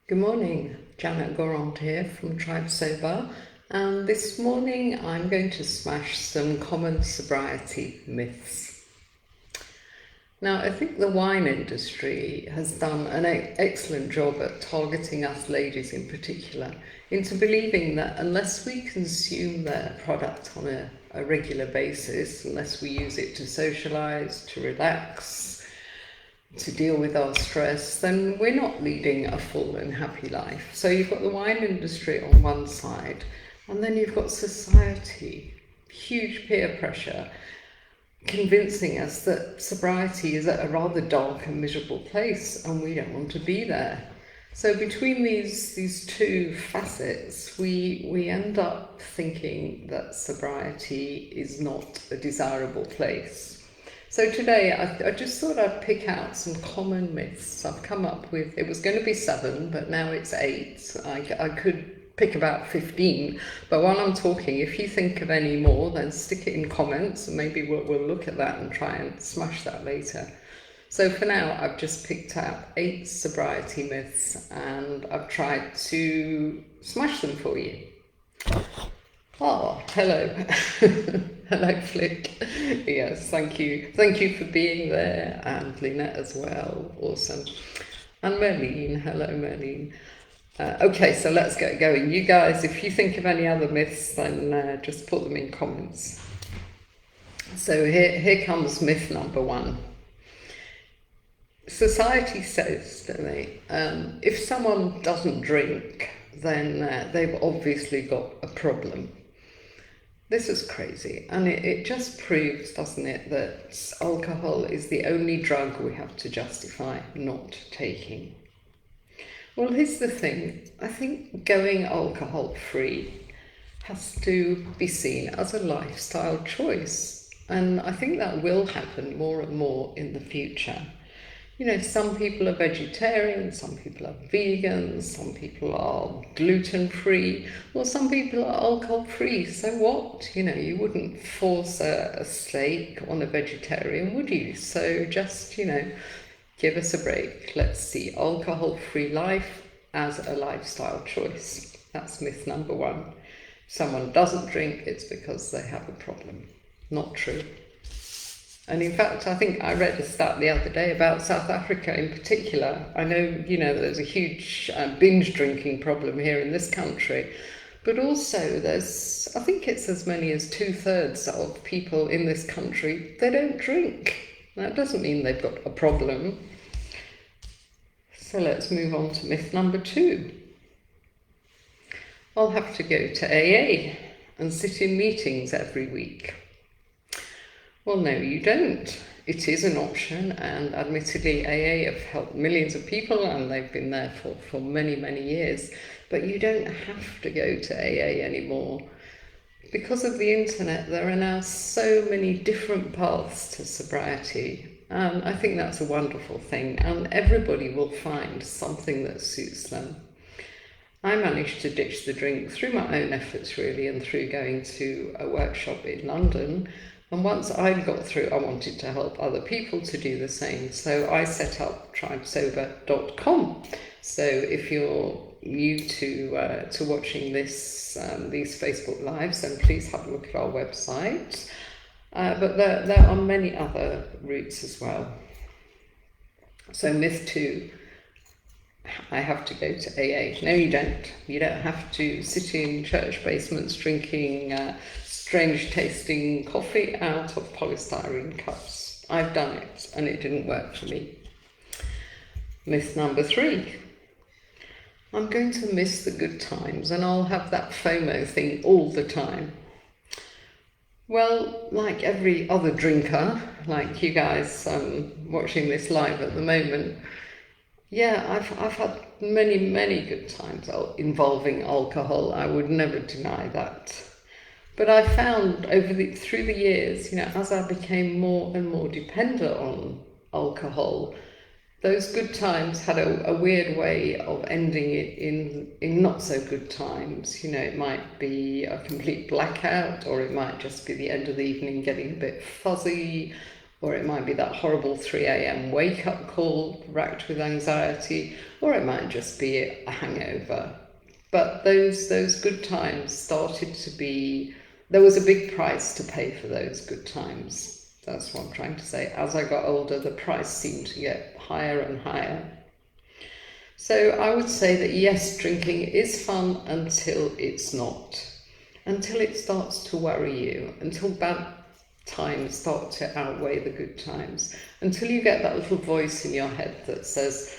Good morning, Janet Gorant here from Tribe Sober, and this morning I'm going to smash some common sobriety myths. Now, I think the wine industry has done an excellent job at targeting us ladies in particular into believing that unless we consume their product on a regular basis, unless we use it to socialise, to relax, to deal with our stress, then we're not leading a full and happy life. So you've got the wine industry on one side, and then you've got society, huge peer pressure, convincing us that sobriety is at a rather dark and miserable place, and we don't want to be there. So between these two facets, we end up thinking that sobriety is not a desirable place. So today I just thought I'd pick out some common myths. I've come up with, it was going to be 7, but now it's 8. I could pick about 15, but while I'm talking, if you think of any more, then stick it in comments and maybe we'll look at that and try and smash that later. So for now, I've just picked out 8 sobriety myths and I've tried to smash them for you. Oh, hello. Hello, Flick. Yes, thank you. Thank you for being there. And Lynette as well. Awesome. And Merlene. Hello, Merlene. Okay, so let's get going. You guys, if you think of any other myths, then just put them in comments. So here comes myth number 1. Society says, don't they, if someone doesn't drink, then they've obviously got a problem. This is crazy, and it just proves, doesn't it, that alcohol is the only drug we have to justify not taking. Well, here's the thing. I think going alcohol-free has to be seen as a lifestyle choice, and I think that will happen more and more in the future. You know, some people are vegetarian, some people are vegans, some people are gluten-free, or some people are alcohol-free. So what? You know, you wouldn't force a steak on a vegetarian, would you? So just, you know, give us a break. Let's see alcohol-free life as a lifestyle choice. That's myth number 1. If someone doesn't drink, it's because they have a problem. Not true. And in fact, I think I read a stat the other day about South Africa in particular. I know, you know, there's a huge binge drinking problem here in this country, but also there's, I think it's as many as 2/3 of people in this country, they don't drink. That doesn't mean they've got a problem. So let's move on to myth number 2. I'll have to go to AA and sit in meetings every week. Well, no, you don't. It is an option, and admittedly AA have helped millions of people and they've been there for many, many years, but you don't have to go to AA anymore. Because of the internet, there are now so many different paths to sobriety, and I think that's a wonderful thing, and everybody will find something that suits them. I managed to ditch the drink through my own efforts, really, and through going to a workshop in London. And once I got through, I wanted to help other people to do the same. So I set up tribesober.com. So if you're new to watching these Facebook Lives, then please have a look at our website. But there are many other routes as well. So myth 2, I have to go to AA. No, you don't. You don't have to sit in church basements drinking strange tasting coffee out of polystyrene cups. I've done it and it didn't work for me. Myth number 3. I'm going to miss the good times and I'll have that FOMO thing all the time. Well, like every other drinker, like you guys watching this live at the moment, yeah, I've had many good times involving alcohol. I would never deny that. But I found through the years, you know, as I became more and more dependent on alcohol, those good times had a weird way of ending it in not so good times. You know, it might be a complete blackout, or it might just be the end of the evening getting a bit fuzzy, or it might be that horrible 3 a.m. wake-up call racked with anxiety, or it might just be a hangover. But those good times started to be, there was a big price to pay for those good times. That's what I'm trying to say. As I got older, the price seemed to get higher and higher. So I would say that yes, drinking is fun until it's not. Until it starts to worry you, until bad times start to outweigh the good times, until you get that little voice in your head that says,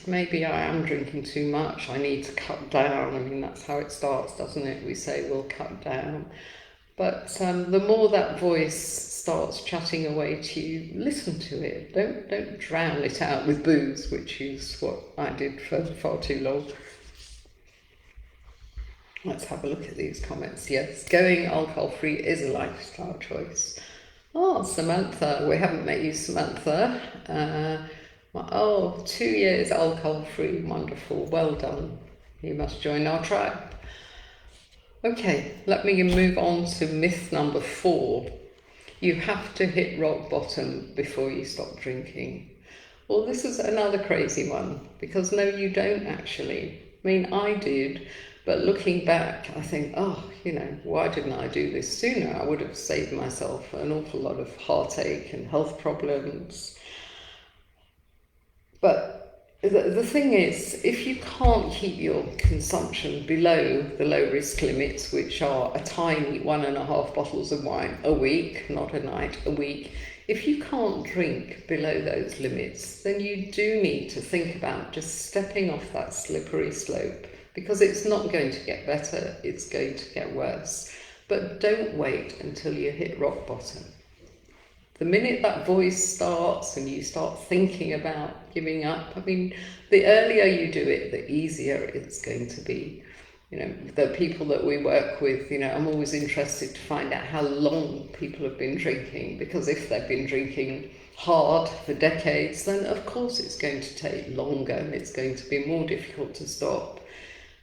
maybe I am drinking too much, I need to cut down. I mean, that's how it starts, doesn't it? We say we'll cut down. But the more that voice starts chatting away to you, listen to it. Don't drown it out with booze, which is what I did for far too long. Let's have a look at these comments. Yes, going alcohol-free is a lifestyle choice. Oh, Samantha, we haven't met you, Samantha. 2 years alcohol-free, wonderful, well done. You must join our tribe. Okay, let me move on to myth number 4. You have to hit rock bottom before you stop drinking. Well, this is another crazy one, because no, you don't actually. I mean, I did, but looking back, I think, why didn't I do this sooner? I would have saved myself an awful lot of heartache and health problems. But the thing is, if you can't keep your consumption below the low risk limits, which are a tiny 1.5 bottles of wine a week, not a night, a week, if you can't drink below those limits, then you do need to think about just stepping off that slippery slope, because it's not going to get better, it's going to get worse. But don't wait until you hit rock bottom. The minute that voice starts and you start thinking about giving up, I mean, the earlier you do it, the easier it's going to be. The people that we work with, I'm always interested to find out how long people have been drinking, because if they've been drinking hard for decades, then of course it's going to take longer and it's going to be more difficult to stop.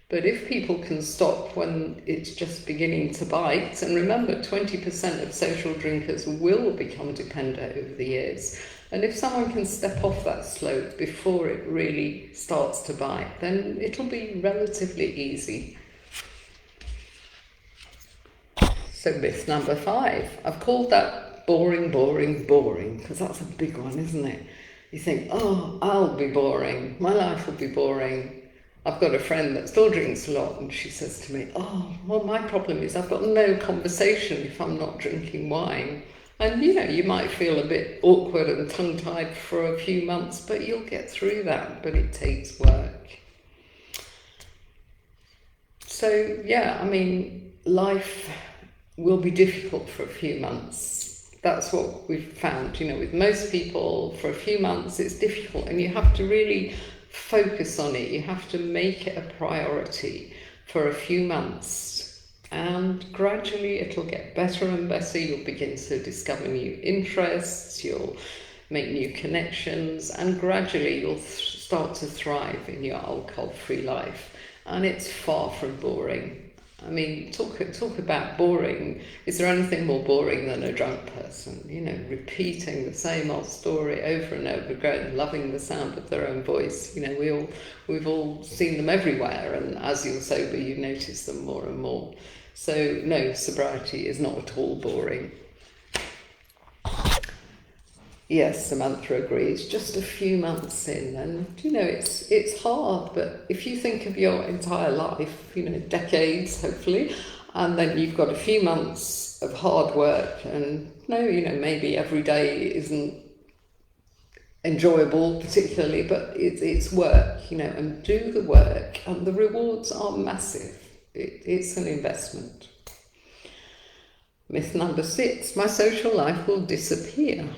But if people can stop when it's just beginning to bite, and remember, 20% of social drinkers will become dependent over the years, and if someone can step off that slope before it really starts to bite, then it'll be relatively easy. So myth number 5, I've called that boring, because that's a big one, isn't it? You think, I'll be boring, my life will be boring. I've got a friend that still drinks a lot, and she says to me, my problem is I've got no conversation if I'm not drinking wine. And you might feel a bit awkward and tongue-tied for a few months, but you'll get through that, but it takes work. So life will be difficult for a few months. That's what we've found, with most people, for a few months it's difficult, and you have to really focus on it. You have to make it a priority for a few months, and gradually it'll get better and better. You'll begin to discover new interests, you'll make new connections, and gradually you'll start to thrive in your alcohol-free life. And it's far from boring. I mean, talk about boring. Is there anything more boring than a drunk person? Repeating the same old story over and over again, loving the sound of their own voice. We've all seen them everywhere, and as you're sober, you notice them more and more. So no, sobriety is not at all boring. Yes, Samantha agrees. Just a few months in, and it's hard. But if you think of your entire life, decades hopefully, and then you've got a few months of hard work, and maybe every day isn't enjoyable particularly, but it's work, and do the work, and the rewards are massive. It's an investment. Myth number 6: my social life will disappear.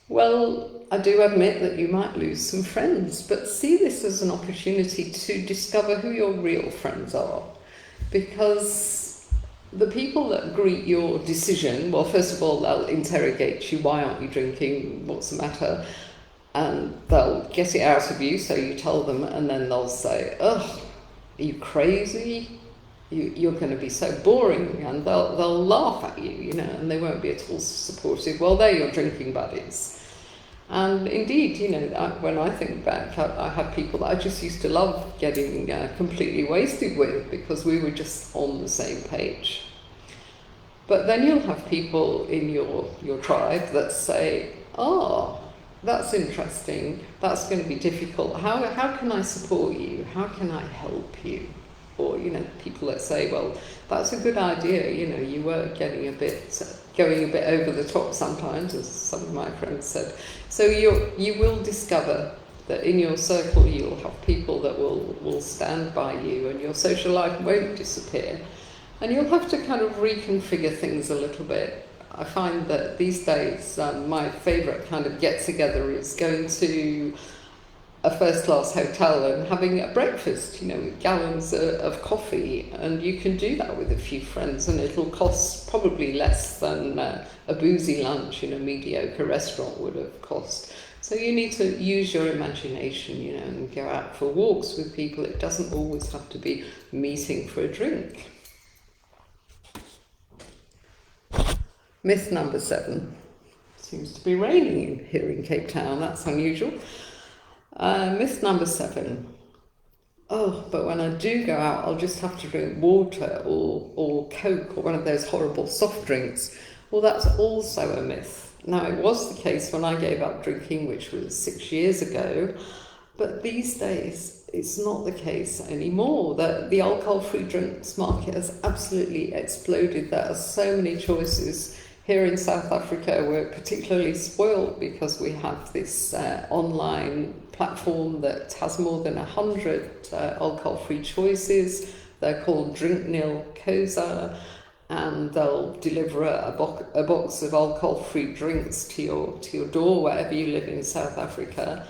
Well, I do admit that you might lose some friends, but see this as an opportunity to discover who your real friends are. Because the people that greet your decision, well, first of all, they'll interrogate you. Why aren't you drinking? What's the matter? And they'll get it out of you, so you tell them, and then they'll say, are you crazy? you're going to be so boring, and they'll laugh at you, you know, and they won't be at all supportive. Well, they're your drinking buddies. And indeed, you know, when I think back, I had people that I just used to love getting completely wasted with because we were just on the same page. But then you'll have people in your tribe that say, oh, that's interesting, that's going to be difficult, how can I support you, how can I help you? Or, you know, people that say, well, that's a good idea, you know, you were going a bit over the top sometimes, as some of my friends said. So you will discover that in your circle you'll have people that will stand by you, and your social life won't disappear. And you'll have to kind of reconfigure things a little bit. I find that these days my favourite kind of get-together is going to a first-class hotel and having a breakfast, you know, with gallons of coffee, and you can do that with a few friends, and it'll cost probably less than a boozy lunch in a mediocre restaurant would have cost. So you need to use your imagination, you know, and go out for walks with people. It doesn't always have to be meeting for a drink. Myth number 7. Seems to be raining here in Cape Town. That's unusual. Myth number 7. Oh, but when I do go out, I'll just have to drink water or Coke or one of those horrible soft drinks. Well, that's also a myth. Now, it was the case when I gave up drinking, which was 6 years ago, but these days it's not the case anymore. The alcohol-free drinks market has absolutely exploded. There are so many choices. Here in South Africa, we're particularly spoiled because we have this online platform that has more than 100 alcohol-free choices. They're called Drink Nil Koza, and they'll deliver a box of alcohol-free drinks to your door wherever you live in South Africa.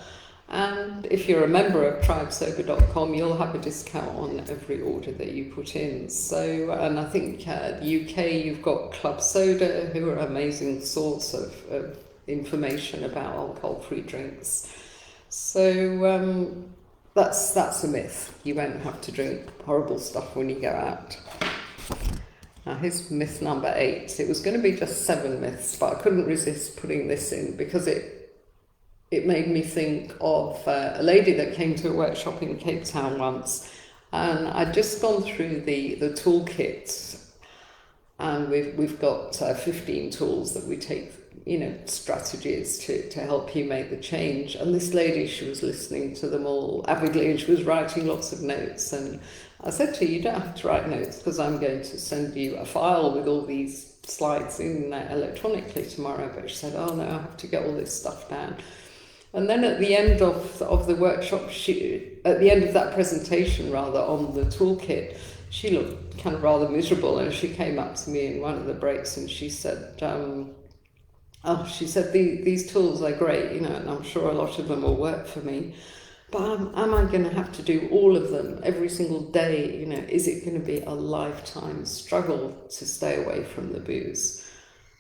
And if you're a member of tribesober.com, you'll have a discount on every order that you put in. So, and I think UK, you've got Club Soda, who are an amazing source of information about alcohol-free drinks. So that's a myth. You won't have to drink horrible stuff when you go out. Now here's myth number 8. It was going to be just 7 myths, but I couldn't resist putting this in because it made me think of a lady that came to a workshop in Cape Town once, and I'd just gone through the toolkit, and we've got 15 tools that we take, you know, strategies to help you make the change. And this lady, she was listening to them all avidly, and she was writing lots of notes. And I said to her, you don't have to write notes because I'm going to send you a file with all these slides in electronically tomorrow. But she said, oh no, I have to get all this stuff down. And then at the end of the workshop, at the end of that presentation rather, on the toolkit, she looked kind of rather miserable, and she came up to me in one of the breaks and she said, these tools are great, you know, and I'm sure a lot of them will work for me, but am I going to have to do all of them every single day? You know, is it going to be a lifetime struggle to stay away from the booze?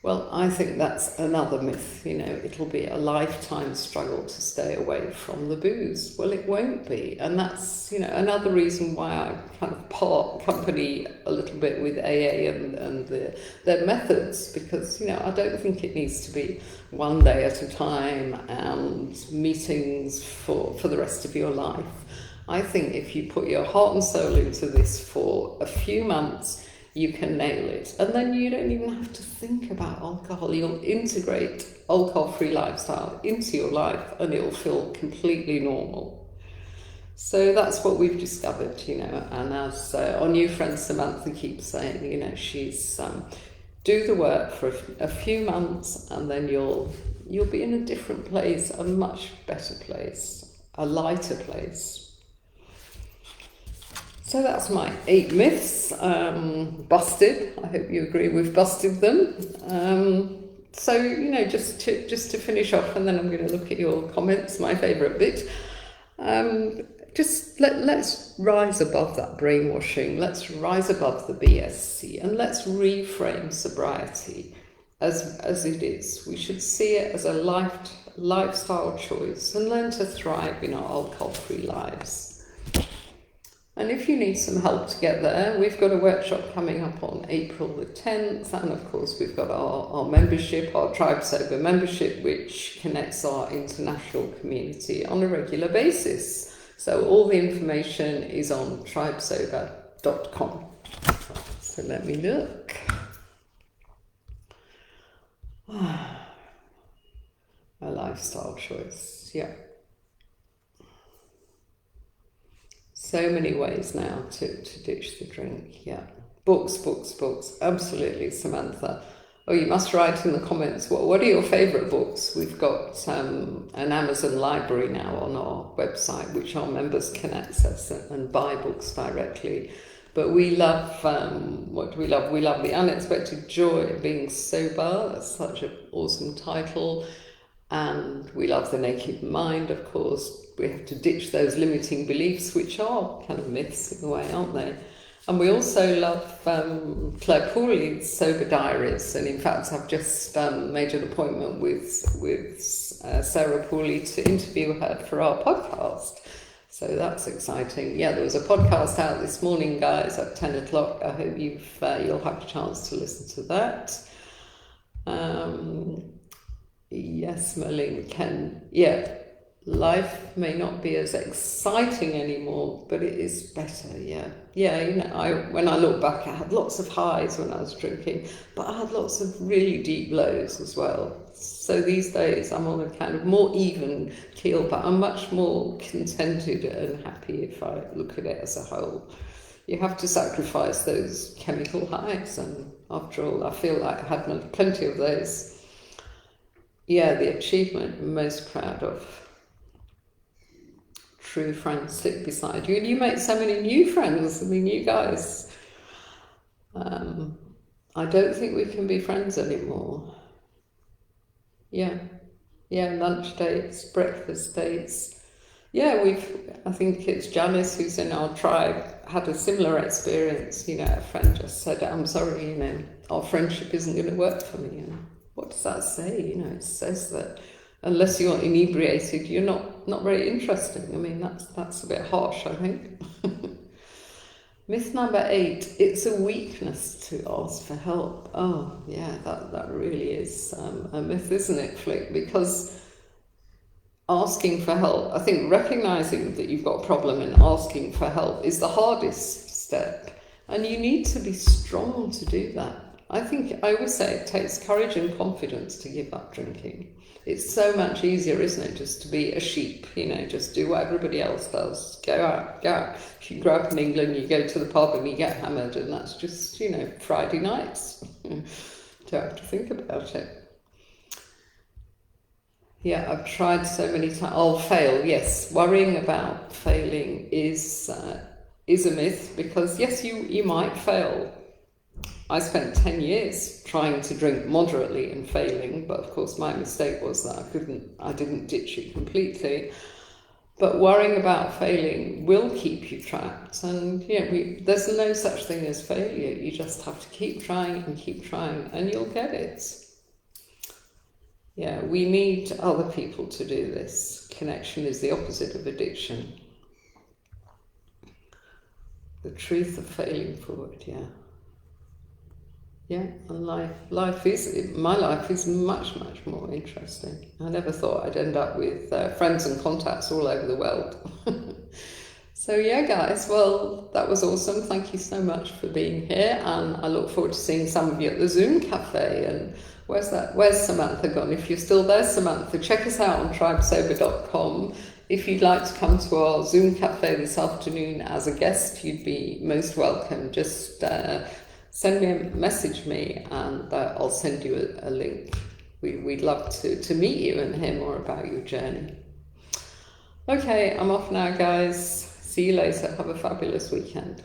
Well, I think that's another myth, you know, it'll be a lifetime struggle to stay away from the booze. Well, it won't be. And that's, you know, another reason why I kind of part company a little bit with AA and their methods, because, you know, I don't think it needs to be one day at a time and meetings for the rest of your life. I think if you put your heart and soul into this for a few months, you can nail it. And then you don't even have to think about alcohol. You'll integrate alcohol-free lifestyle into your life and it'll feel completely normal. So that's what we've discovered, you know, and as our new friend Samantha keeps saying, you know, she's do the work for a few months and then you'll be in a different place, a much better place, a lighter place. So that's my 8 myths, busted. I hope you agree we've busted them. So, you know, just to finish off, and then I'm going to look at your comments, my favourite bit. Let's rise above that brainwashing. Let's rise above the BSC, and let's reframe sobriety as it is. We should see it as a lifestyle choice and learn to thrive in our alcohol-free lives. And if you need some help to get there, we've got a workshop coming up on April the 10th, and of course we've got our membership, our Tribe Sober membership, which connects our international community on a regular basis. So all the information is on tribesober.com. So let me look. A lifestyle choice, yeah. So many ways now to ditch the drink, yeah. Books, absolutely, Samantha. Oh, you must write in the comments, what are your favourite books? We've got an Amazon library now on our website, which our members can access and buy books directly. But we love, what do we love? We love The Unexpected Joy of Being Sober. That's such an awesome title. And we love The Naked Mind, of course. We have to ditch those limiting beliefs, which are kind of myths in a way, aren't they? And we also love Claire Pooley's Sober Diaries. And in fact, I've just made an appointment with Sarah Pooley to interview her for our podcast. So that's exciting. Yeah, there was a podcast out this morning, guys, at 10 o'clock. I hope you'll have a chance to listen to that. Yes, Merlin, yeah, life may not be as exciting anymore, but it is better, yeah. Yeah, you know, when I look back, I had lots of highs when I was drinking, but I had lots of really deep lows as well. So these days I'm on a kind of more even keel, but I'm much more contented and happy if I look at it as a whole. You have to sacrifice those chemical highs, and after all, I feel like I had plenty of those. Yeah, the achievement I'm most proud of. True friends sit beside you, and you make so many new friends. I mean, you guys, I don't think we can be friends anymore. Yeah, lunch dates, breakfast dates. Yeah, I think it's Janice who's in our tribe, had a similar experience. You know, a friend just said, I'm sorry, you know, our friendship isn't going to work for me. You know, what does that say? You know, it says that unless you're inebriated, you're not very interesting. I mean, that's a bit harsh, I think. Myth number 8, it's a weakness to ask for help. Oh, yeah, that really is a myth, isn't it, Flick? Because asking for help, I think recognizing that you've got a problem and asking for help is the hardest step. And you need to be strong to do that. I always say it takes courage and confidence to give up drinking. It's so much easier, isn't it, just to be a sheep, you know, just do what everybody else does. Go out. If you grow up in England, you go to the pub and you get hammered, and that's just, you know, Friday nights. Don't have to think about it. Yeah, I've tried so many times. I'll fail, yes. Worrying about failing is a myth, because, yes, you might fail. I spent 10 years trying to drink moderately and failing, but of course my mistake was that I didn't ditch it completely. But worrying about failing will keep you trapped, and there's no such thing as failure. You just have to keep trying, and you'll get it. Yeah, we need other people to do this. Connection is the opposite of addiction. The truth of failing forward, yeah. Yeah, and my life is much, much more interesting. I never thought I'd end up with friends and contacts all over the world. So yeah, guys, well, that was awesome. Thank you so much for being here, and I look forward to seeing some of you at the Zoom Cafe. And where's Samantha gone? If you're still there, Samantha, check us out on tribesober.com. If you'd like to come to our Zoom Cafe this afternoon as a guest, you'd be most welcome. Just message me, and I'll send you a link. We'd love to meet you and hear more about your journey. Okay, I'm off now, guys. See you later. Have a fabulous weekend.